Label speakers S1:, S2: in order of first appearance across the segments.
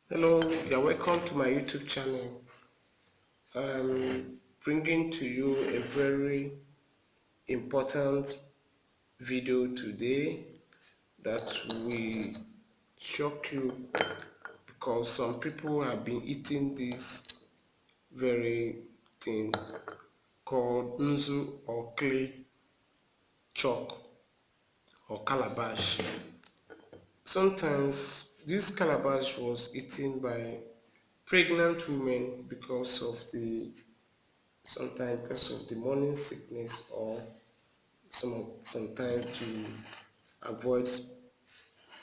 S1: Hello, you're welcome to my YouTube channel. I'm bringing to you a very important video today that will shock you because some people have been eating this very thing called nzu or clay chalk or calabash. Sometimes this calabash was eaten by pregnant women because of the sometimes because of the morning sickness or sometimes to avoid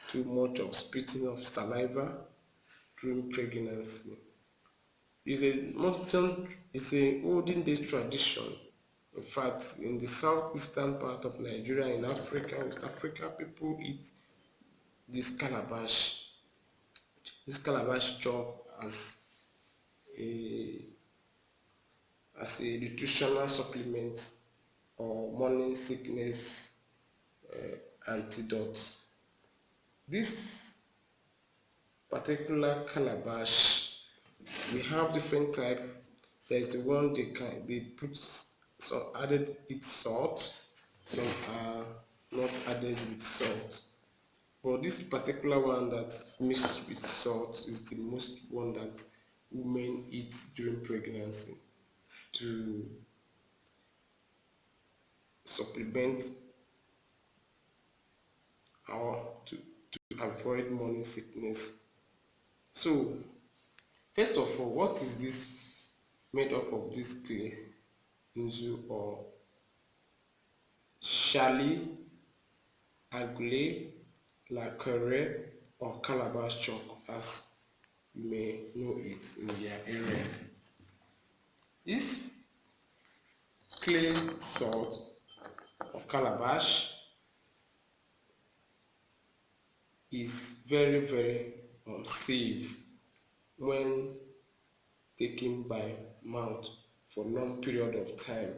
S1: too much of spitting of saliva during pregnancy. It's a olden days tradition. In fact, in the southeastern part of Nigeria, in Africa, West Africa, people eat this calabash, this calabash chalk a as a nutritional supplement or morning sickness antidote. This particular calabash, we have different type. There's the one they put some added it salt, some are not added with salt. But this particular one that's mixed with salt is the most one that women eat during pregnancy to supplement or to avoid morning sickness. So first of all, what is this made up of this clay, nzu or shali, agule, lacquer or calabash chalk as you may know it in your area. This clay salt or calabash is very unsafe when taken by mouth for long period of time.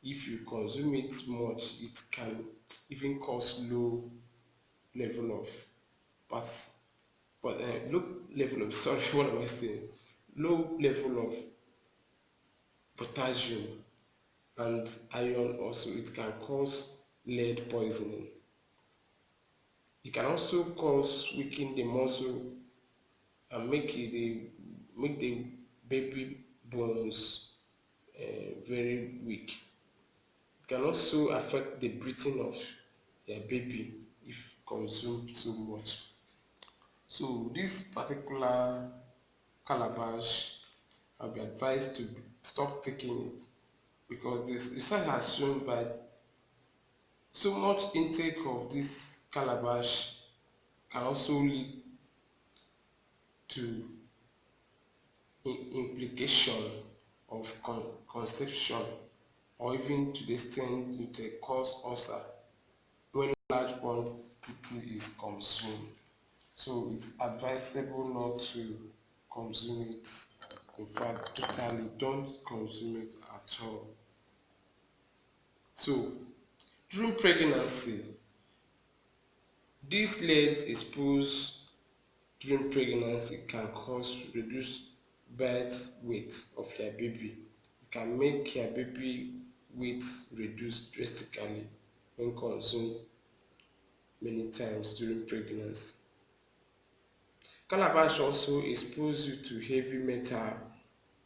S1: If you consume it much, it can even cause low level of pass low level of sorry what am I saying? Low level of potassium and iron also. It can cause lead poisoning. It can also cause weaken the muscle and make the baby bones very weak. It can also affect the breathing of your baby if consumed too much. So this particular calabash, I'll be advised to stop taking it because this research has shown that so much intake of this calabash can also lead to implication of conception or even to the extent it cause ulcer when large quantity is consumed. So it's advisable not to consume it. In fact, totally don't consume it at all. So during pregnancy, this lead exposed during pregnancy can cause reduced birth weight of your baby. It can make your baby weight reduce drastically when consumed many times during pregnancy. Calabash also expose you to heavy metal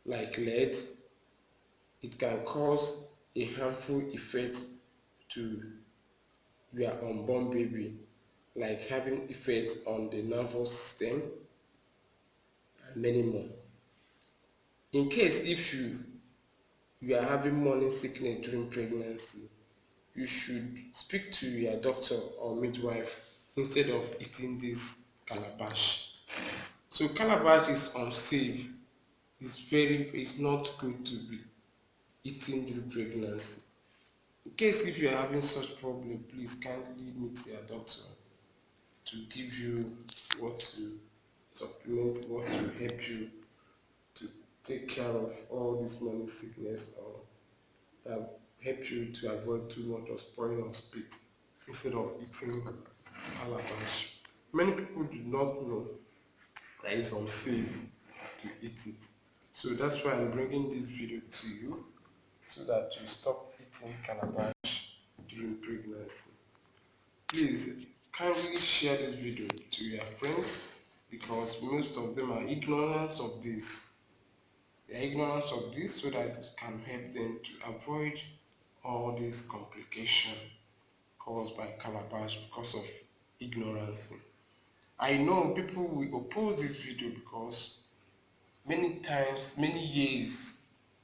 S1: like lead. It can cause a harmful effect to your unborn baby, like having effects on the nervous system and many more. In case if you are having morning sickness during pregnancy, you should speak to your doctor or midwife instead of eating this calabash. So calabash is unsafe. It's not good to be eaten during pregnancy. In case if you are having such problem, please kindly meet your doctor to give you what to supplement, what to help you to take care of all this morning sickness or that help you to avoid too much of spoiling of spit instead of eating calabash. Many people do not know that is unsafe to eat it. So that's why I'm bringing this video to you, so that you stop eating calabash during pregnancy. Please kindly share this video to your friends, because most of them are ignorant of this. They are ignorant of this, so that it can help them to avoid all these complications caused by calabash because of ignorance. I know people will oppose this video because many times, many years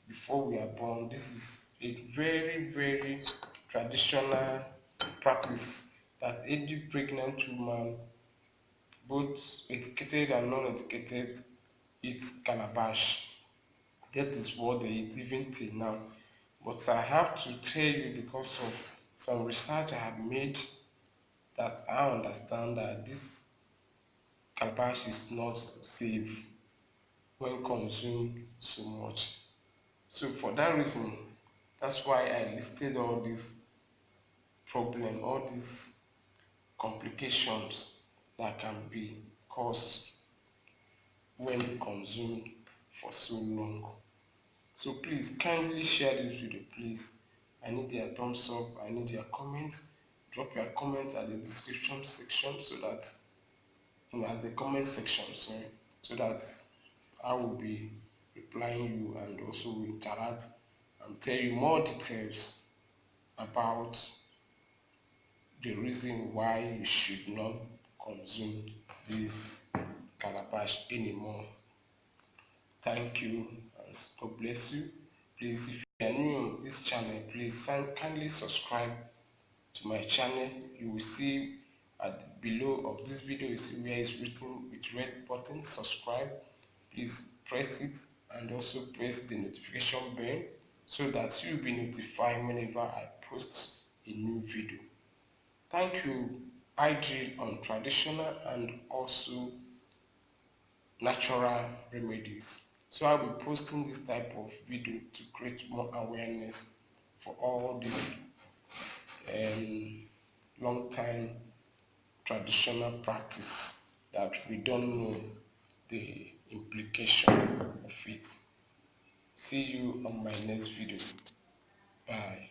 S1: before we are born, this is a very, very traditional practice that any pregnant woman, both educated and non-educated, eat calabash. That is what they eat even till now. But I have to tell you, because of some research I have made, that I understand that this calabash is not safe when consumed so much. So for that reason, that's why I listed all these problems, all these complications that can be caused when consumed for so long. So please kindly share this video, please. I need your thumbs up, I need your comments. Drop your comment at the description section, so that at the comment section, sorry, so that I will be replying you, and also will interact and tell you more details about the reason why you should not consume this calabash anymore. Thank you, and God bless you. Please, if you are new on this channel, please kindly subscribe to my channel. You will see at below of this video, you see where it's written with red button, subscribe. Please press it, and also press the notification bell, so that you'll be notified whenever I post a new video. Thank you. I deal on traditional and also natural remedies. So I'll be posting this type of video to create more awareness for all these long time traditional practice that we don't know the implication of it. See you on my next video. Bye.